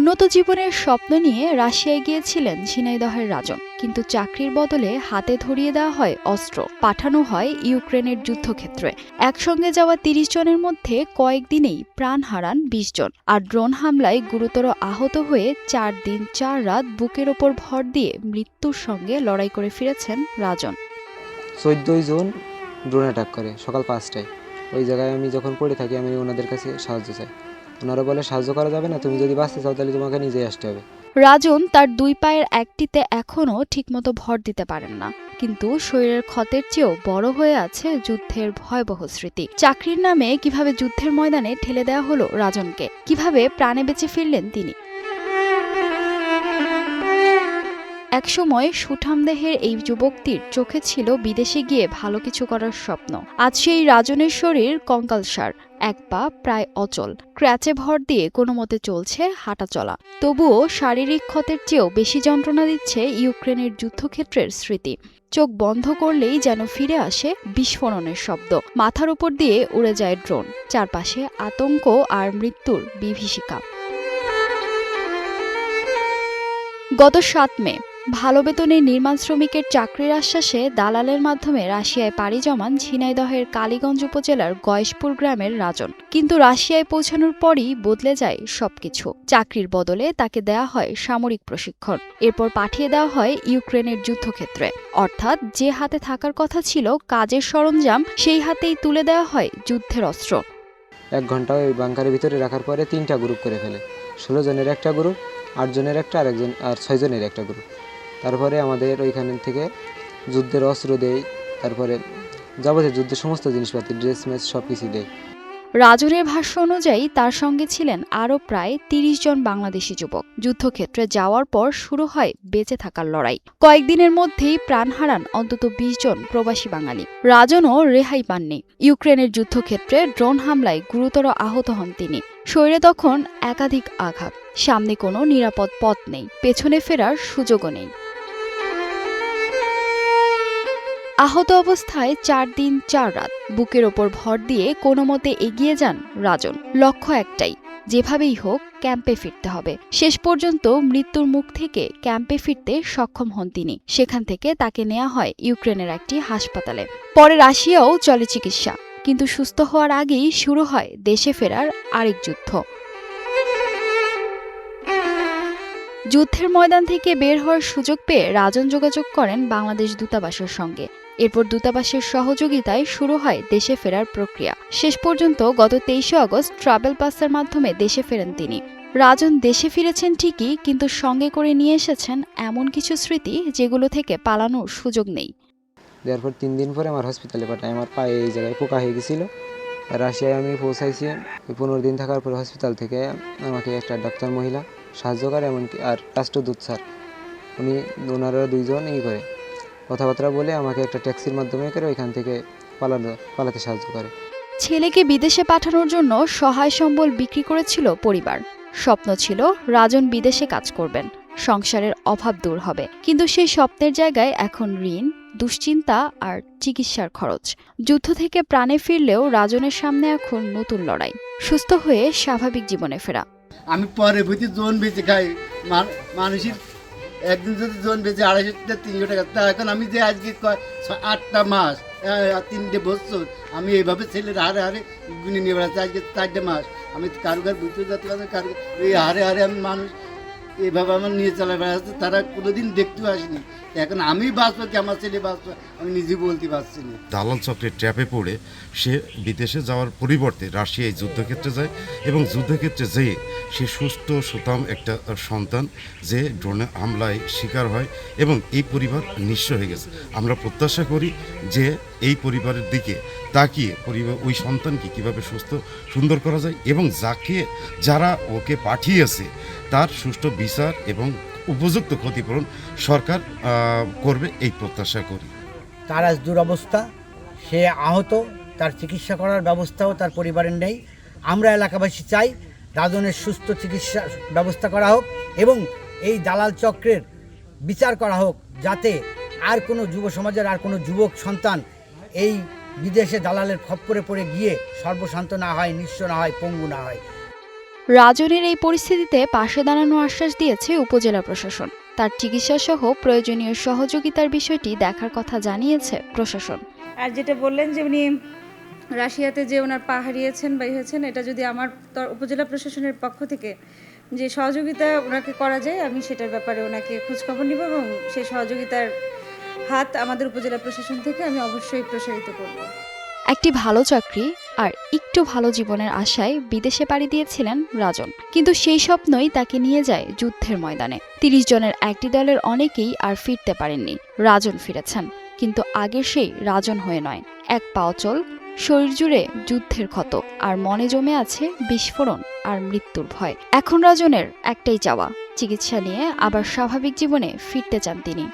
উন্নত জীবনের স্বপ্ন নিয়ে রাশিয়ায় গিয়েছিলেন ঝিনাইদহের রাজন, কিন্তু চাকরির বদলে হাতে ধরিয়ে দেওয়া হয় অস্ত্র, পাঠানো হয় ইউক্রেনের যুদ্ধক্ষেত্রে। একসঙ্গে যাওয়া ৩০ জনের মধ্যে কয়েকদিনেই প্রাণ হারান ২০ জন, আর ড্রোন হামলায় গুরুতর আহত হয়ে ৪ দিন ৪ রাত বুকের ওপর ভর দিয়ে মৃত্যুর সঙ্গে লড়াই করে ফিরেছেন রাজন। ১৪ জন ড্রোন অ্যাটাক করে সকাল ৫টায়। ওই জায়গায় আমি যখন পড়ে থাকি, আমি ওনাদের কাছে সাহায্য চাই। ওনারা বলে সাহায্য করা যাবে না, তুমি যদি বাঁচতে চাও তাহলে তোমাকে নিজেই আসতে হবে। রাজন তার ২ পায়ের একটিতে এখনও ঠিকমতো ভর দিতে পারেন না, কিন্তু শরীরের ক্ষতের চেয়েও বড় হয়ে আছে যুদ্ধের ভয়াবহ স্মৃতি। চাকরির নামে কিভাবে যুদ্ধের ময়দানে ঠেলে দেওয়া হলো রাজনকে, কিভাবে প্রাণে বেঁচে ফিরলেন তিনি। একসময় সুঠামদেহের এই যুবকটির চোখে ছিল বিদেশে গিয়ে ভালো কিছু করার স্বপ্ন। আজ সেই রাজনের শরীর কঙ্কালসার, এক পা প্রায় অচল, ক্র্যাচে ভর দিয়ে কোনো মতে চলছে হাঁটা চলা। তবুও শারীরিক ক্ষতের চেয়েও বেশি যন্ত্রণা দিচ্ছে ইউক্রেনের যুদ্ধক্ষেত্রের স্মৃতি। চোখ বন্ধ করলেই যেন ফিরে আসে বিস্ফোরণের শব্দ, মাথার উপর দিয়ে উড়ে যায় ড্রোন, চারপাশে আতঙ্ক আর মৃত্যুর বিভীষিকা। গত ৭ মে ভালো বেতনে নির্মাণ শ্রমিকের চাকরির আশ্বাসে দালালের মাধ্যমে রাশিয়ায় পাড়ি জমান ঝিনাইদহের কালীগঞ্জ উপজেলার গয়েশপুর গ্রামের রাজন। কিন্তু রাশিয়ায় পৌঁছানোর পরই বদলে যায় সবকিছু। চাকরির বদলে তাকে দেয়া হয় সামরিক প্রশিক্ষণ, এরপর পাঠিয়ে দেওয়া হয় ইউক্রেনের যুদ্ধক্ষেত্রে। অর্থাৎ যে হাতে থাকার কথা ছিল কাজের সরঞ্জাম, সেই হাতেই তুলে দেওয়া হয় যুদ্ধের অস্ত্র। ১ ঘন্টা ওই বাংকারের ভিতরে রাখার পরে ৩টা গ্রুপ করে ফেলে। ১৬ জনের একটা গ্রুপ, ৮ জনের একটা, আর ৬ জনের একটা গ্রুপ। তারপরে আমাদের ওইখান থেকে যুদ্ধের অস্ত্র দেয়, তারপরে যাবতীয় যুদ্ধের সমস্ত জিনিসপাতি, ড্রেস ম্যাচ সব কিছু দেয়। রাজনের ভাষ্য অনুযায়ী তার সঙ্গে ছিলেন আরও প্রায় ৩০ জন বাংলাদেশি যুবক। যুদ্ধক্ষেত্রে যাওয়ার পর শুরু হয় বেঁচে থাকার লড়াই। কয়েকদিনের মধ্যেই প্রাণ হারান অন্তত ২০ জন প্রবাসী বাঙালি। রাজনও রেহাই পাননি। ইউক্রেনের যুদ্ধক্ষেত্রে ড্রোন হামলায় গুরুতর আহত হন তিনি। শরীরে তখন একাধিক আঘাত, সামনে কোনো নিরাপদ পথ নেই, পেছনে ফেরার সুযোগও নেই। আহত অবস্থায় ৪ দিন ৪ রাত বুকের ওপর ভর দিয়ে কোনো মতে এগিয়ে যান রাজন। লক্ষ্য একটাই, যেভাবেই হোক ক্যাম্পে ফিরতে হবে। শেষ পর্যন্ত মৃত্যুর মুখ থেকে ক্যাম্পে ফিরতে সক্ষম হন তিনি। সেখান থেকে তাকে নেওয়া হয় ইউক্রেনের একটি হাসপাতালে। পরে রাশিয়াও চলে চিকিৎসা, কিন্তু সুস্থ হওয়ার আগেই শুরু হয় দেশে ফেরার আরেক যুদ্ধ। যুদ্ধের ময়দান থেকে বের হওয়ার সুযোগ পেয়ে রাজন যোগাযোগ করেন বাংলাদেশ দূতাবাসের সঙ্গে। এরপর দূতাবাসের সহযোগিতায় শুরু হয় দেশে ফেরার প্রক্রিয়া। শেষ পর্যন্ত গত ২৩ আগস্ট ট্রাভেল পাসের মাধ্যমে দেশে ফেরেন তিনি। রাজন দেশে ফিরেছেন ঠিকই, কিন্তু সঙ্গে করে নিয়ে এসেছেন এমন কিছু স্মৃতি যেগুলো থেকে পালানোর সুযোগ নেই। এরপর ৩ দিন পরে আমার হসপিটালে পাঠায়। আমার পায়ে এই জায়গায় পোকা হয়ে গেছিল। রাশিয়ায় আমি পৌঁছাইছি। ১৫ দিন থাকার পরে হসপিটাল থেকে আমাকে একটা ডাক্তার মহিলা সাহায্য করে, এমনকি আর রাষ্ট্রদূত স্যার, ওনারা ২ জন করে কথাবার্তা বলে আমাকে একটা ট্যাক্সির মাধ্যমে করে ওইখান থেকে পালাতে সাহায্য করে। ছেলেকে বিদেশে পাঠানোর জন্য সহায় সম্বল বিক্রি করেছিল পরিবার। স্বপ্ন ছিল রাজন বিদেশে কাজ করবেন, সংসারের অভাব দূর হবে। কিন্তু সেই স্বপ্নের জায়গায় এখন ঋণ, দুশ্চিন্তা আর চিকিৎসার খরচ। যুদ্ধ থেকে প্রাণে ফিরলেও রাজনের সামনে এখন নতুন লড়াই, সুস্থ হয়ে স্বাভাবিক জীবনে ফেরা। আমি পরে বুঝি জোন বেঁচে খাই, মানুষের একদিন যদি জোন বেঁচে ২৫০ টাকা ৩০০ টাকা, তা এখন আমি যে আজকে ৮টা মাস ৩টে বছর আমি এইভাবে ছেলের হারে হারে গুনে নিয়ে বেড়াচ্ছি। আজকে ৪টে মাস আমি কারুকার বুঝতে যাতে পারছি, কারু এই হারে হারে আমি মানুষ এইভাবে আমার নিয়ে চলে বেড়াচ্ছে, তারা কোনোদিন দেখতেও আসেনি। এখন আমি বাঁচবো কি আমার ছেলে বাঁচবো আমি নিজে বলতে পারছি না। দালাল চক্রের ট্র্যাপে পড়ে সে বিদেশে যাওয়ার পরিবর্তে রাশিয়ায় যুদ্ধক্ষেত্রে যায় এবং যুদ্ধক্ষেত্রে যেয়ে সে সুস্থ সুতাম একটা সন্তান যে ড্রোনে হামলায় শিকার হয় এবং এই পরিবার নিঃস্ব হয়ে গেছে। আমরা প্রত্যাশা করি যে এই পরিবারের দিকে তাকিয়ে ওই সন্তানকে কীভাবে সুন্দর করা যায় এবং যারা ওকে পাঠিয়েছে তার সুষ্ঠু বিচার এবং উপযুক্ত ক্ষতিপূরণ সরকার করবে এই প্রত্যাশা করি। তার আজ দুরবস্থা, সে আহত, তার চিকিৎসা করার ব্যবস্থাও তার পরিবারের নেই। আমরা এলাকাবাসী চাই রাজনের সুস্থ চিকিৎসা ব্যবস্থা করা হোক এবং এই দালাল চক্রের বিচার করা হোক, যাতে আর কোনো যুব সমাজের আর কোনো যুবক সন্তান এই বিদেশে দালালের খপ্পরে পড়ে গিয়ে সর্বশান্ত না হয়, নিঃস্ব না হয়, পঙ্গু না হয়। রাজনের এই পরিস্থিতিতে পাশে দাঁড়ানোর আশ্বাস দিয়েছে উপজেলা প্রশাসন। তার চিকিৎসা সহ প্রয়োজনীয় সহযোগিতার বিষয়টি দেখার কথা জানিয়েছে প্রশাসন। আর যেটা বললেন যে উনি রাশিয়াতে যে ওনার পা হারিয়েছেন বা হয়েছেন, এটা যদি আমার উপজেলা প্রশাসনের পক্ষ থেকে যে সহযোগিতা ওনাকে করা যায়, আমি সেটার ব্যাপারে ওনাকে খোঁজখবর নিব এবং সেই সহযোগিতার হাত আমাদের উপজেলা প্রশাসন থেকে আমি অবশ্যই প্রসারিত করব। একটি ভালো চাকরি আর একটু ভালো জীবনের আশায় বিদেশে পাড়ি দিয়েছিলেন রাজন, কিন্তু সেই স্বপ্নই তাকে নিয়ে যায় যুদ্ধের ময়দানে। ৩০ জনের একটি দলের অনেকেই আর ফিরতে পারেননি। রাজন ফিরেছেন, কিন্তু আগের সেই রাজন হয়ে নয়। এক পা অচল, শরীর জুড়ে যুদ্ধের ক্ষত, আর মনে জমে আছে বিস্ফোরণ আর মৃত্যুর ভয়। এখন রাজনের একটাই চাওয়া, চিকিৎসা নিয়ে আবার স্বাভাবিক জীবনে ফিরতে চান তিনি।